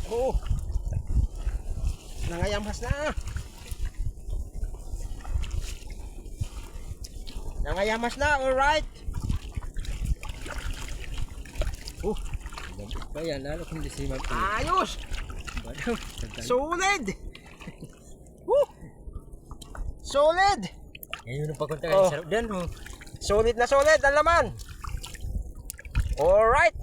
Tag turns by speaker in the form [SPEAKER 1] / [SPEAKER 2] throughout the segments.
[SPEAKER 1] Oh, nangayamhas na. Nangayamas na, alright.
[SPEAKER 2] Pa yan, lalo kung di siman.
[SPEAKER 1] Ayos. Solid. Solid.
[SPEAKER 2] Ngayon ang pagkunta
[SPEAKER 1] Oh.
[SPEAKER 2] sarap din mo.
[SPEAKER 1] Solid na solid ang laman. Alright.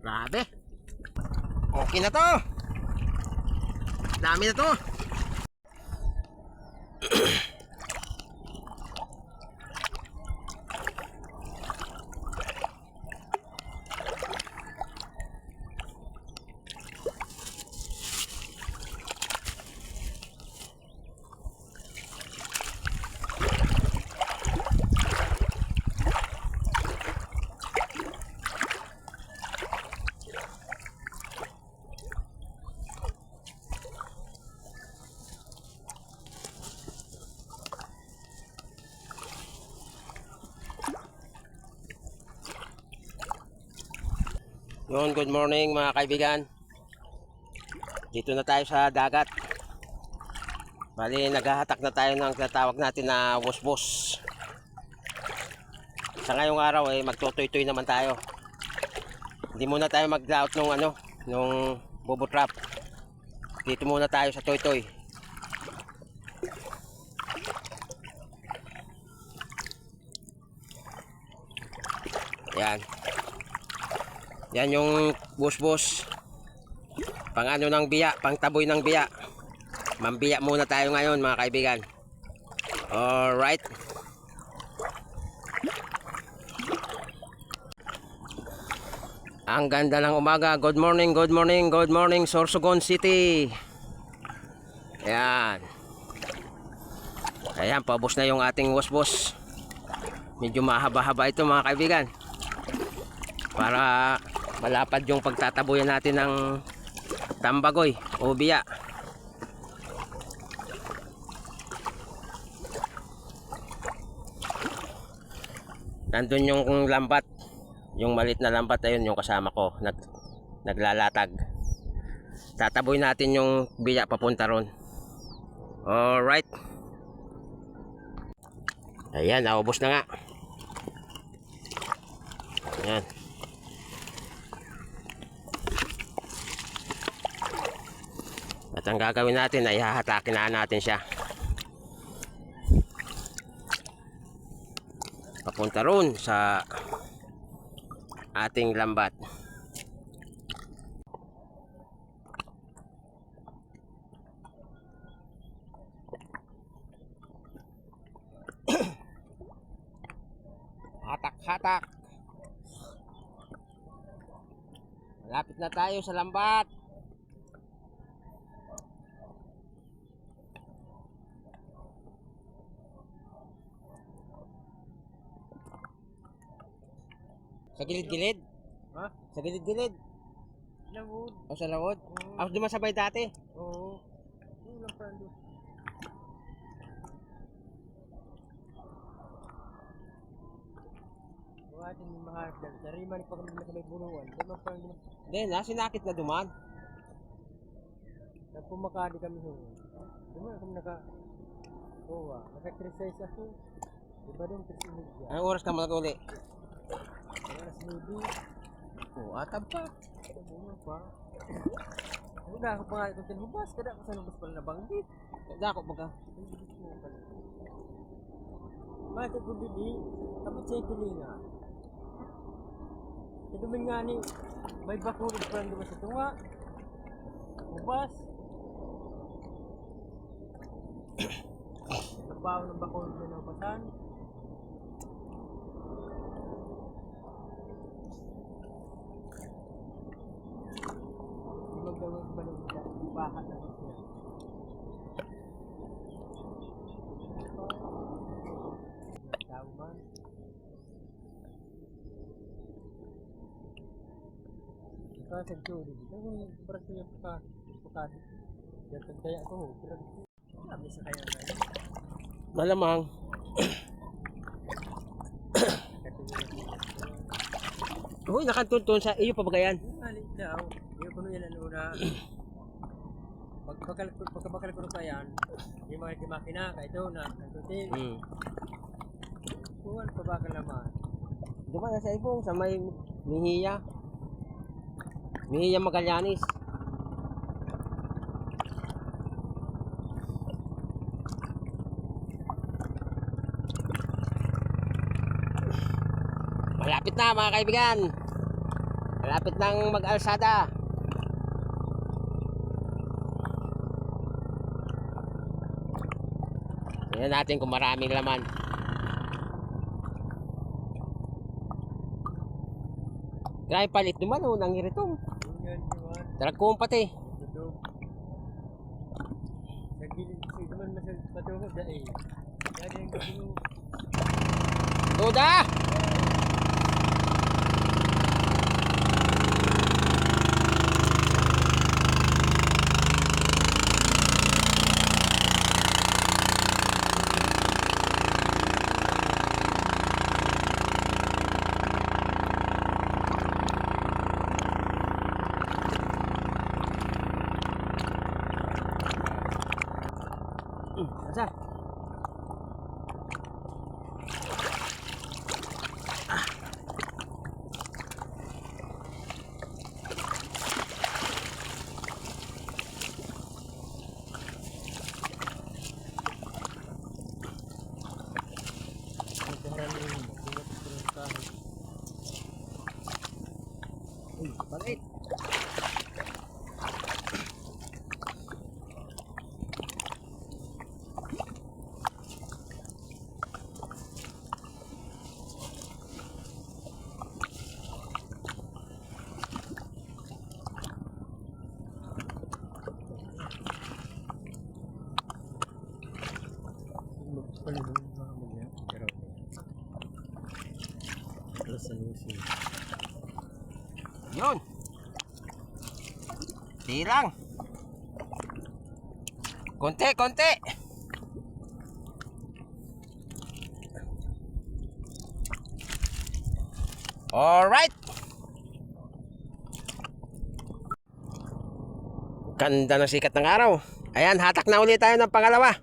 [SPEAKER 1] Grabe. Okay na to. Dami na to. Yun, good morning mga kaibigan. Dito na tayo sa dagat. Bali, naghahatak na tayo ng tatawag natin na wusbos. Sa ngayong araw magtutoy-toy naman tayo. Hindi muna tayo mag-out nung bobo trap. Dito muna tayo sa toy-toy. Yan. Yan yung bus-bus. Pang ano ng biya, pang taboy ng biya. Mambiya muna tayo ngayon mga kaibigan. Alright. Ang ganda ng umaga. Good morning, good morning, good morning Sorsogon City. Ayan. Ayan, paubos na yung ating bus-bus. Medyo mahaba-haba ito mga kaibigan. Para malapad yung pagtataboyan natin ng tambagoy o biya. Nandun yung lambat, yung maliit na lambat, ayun yung kasama ko naglalatag. Tataboy natin yung biya papunta ron. Alright. Ayan, naubos na nga. Ayan. At ang gagawin natin ay hahatakin na natin siya papunta ron sa ating lambat. Hatak-hatak. Malapit na tayo sa lambat. Sa gilid-gilid?
[SPEAKER 2] Ha?
[SPEAKER 1] Sa gilid-gilid?
[SPEAKER 2] Lawod.
[SPEAKER 1] O sa lawod? Ako dumasabay dati.
[SPEAKER 2] Oo. Yung lang pa doon. Buhatin yung maharap dyan. Nariman pa kami na may bulungan. Doon lang pa doon.
[SPEAKER 1] Hindi, nasinakit na duman.
[SPEAKER 2] Nagpumakadi kami doon. Doon kami naka-uwa. Naka-exercise ako. Diba doon 3:30?
[SPEAKER 1] Anong oras ka mag-uli?
[SPEAKER 2] Alas 9.
[SPEAKER 1] Atab pa.
[SPEAKER 2] Bunga pa. Una ako pa nga itong tinubas. Kada ako sa nubas pala nabanggit.
[SPEAKER 1] Dako baga.
[SPEAKER 2] Bakit ko dili? Kapit sa ikilinga. Kadumin nga ni may bakurog pa lang diba sa tunga. Ubas. Tabaw ng bakurog na nabasan. Magdawag ba ng bahat na siya? Tao man. Ito sa juri. Ito kung berarti yung pagkakit. Diyan kaya ko. Pero kami sa kaya na.
[SPEAKER 1] Malamang.
[SPEAKER 2] Katulad
[SPEAKER 1] Uy, nakatuntun sa iyo pa ba yan?
[SPEAKER 2] Mali daw. Yung kuno yan ano na. Pagkabakal ko pa yan, yung mga di makina, kaya ito na, nantutin. Kuhan pa bakal naman.
[SPEAKER 1] Diba nasa ibong sa may Mihiya. Mihiya Magallanes. Malapit na mga kaibigan. Malapit nang mag-alsada. Tingnan natin kung maraming laman. Grabe palit naman oh, nangiritong.
[SPEAKER 2] Yan, yun.
[SPEAKER 1] Dragkong pati.
[SPEAKER 2] Ito. Nagilid ko naman masal patungo dahil. Yan yung gusto.
[SPEAKER 1] Duda! Asa? Balik. Yun. Tirang. Konti, konti. Alright. Ganda ng sikat ng araw. Ayan, hatak na ulit tayo ng pangalawa.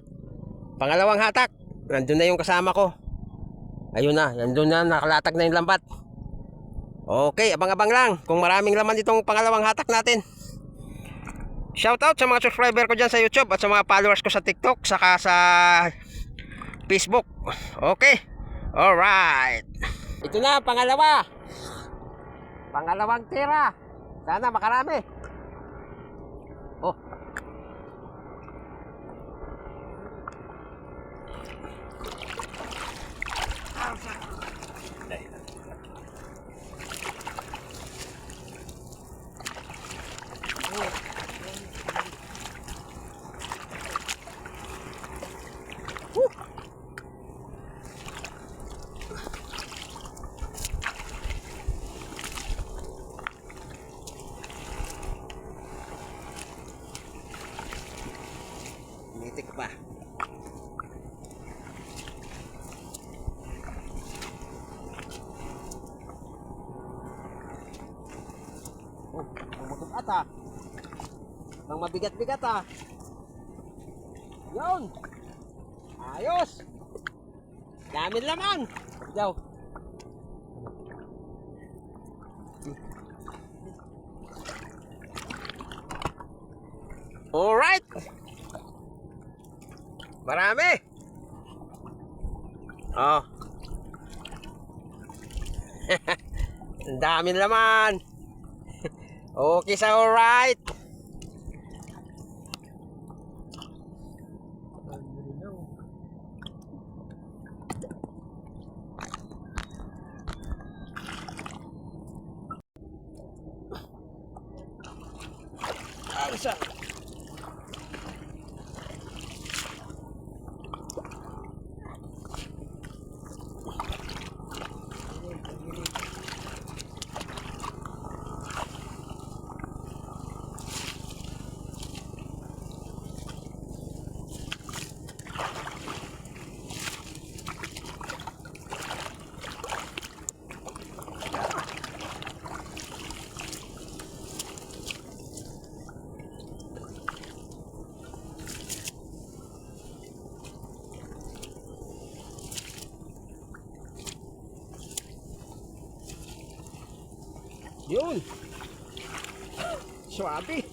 [SPEAKER 1] Pangalawang hatak. Nandun na yung kasama ko. Ayun na, nandun na, nakalatag na yung lambat. Okay, abang-abang lang kung maraming laman itong pangalawang hatak natin. Shoutout sa mga subscriber ko dyan sa YouTube at sa mga followers ko sa TikTok saka sa Facebook. Okay, alright. Ito na, pangalawa. Pangalawang tira. Sana makarami. Oh. Nitik pa. Oh, pumutot ata. Pang mabigat-bigat ah. Yun. Ayos. Daming laman. Yaw. Alright. Marami. Oh. Ang daming laman. Okay sa alright. Alsa. Yun. Swabe.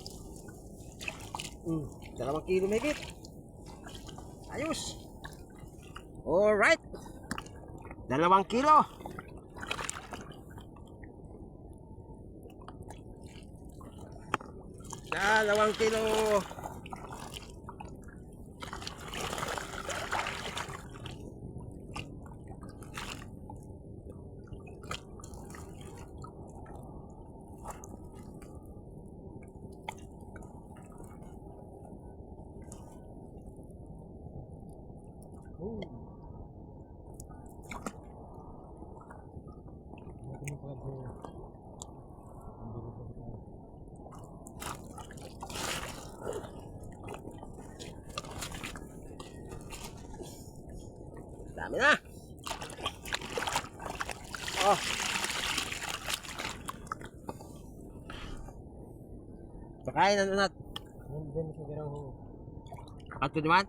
[SPEAKER 1] 2 kilo mahigit. Ayos. Alright. 2 kilo. Dalawang kilo.
[SPEAKER 2] Oh. Natin yung pala ko.
[SPEAKER 1] Dami na. Oh. Pakain na nat.
[SPEAKER 2] Yan sa garaw ho.
[SPEAKER 1] Ato naman.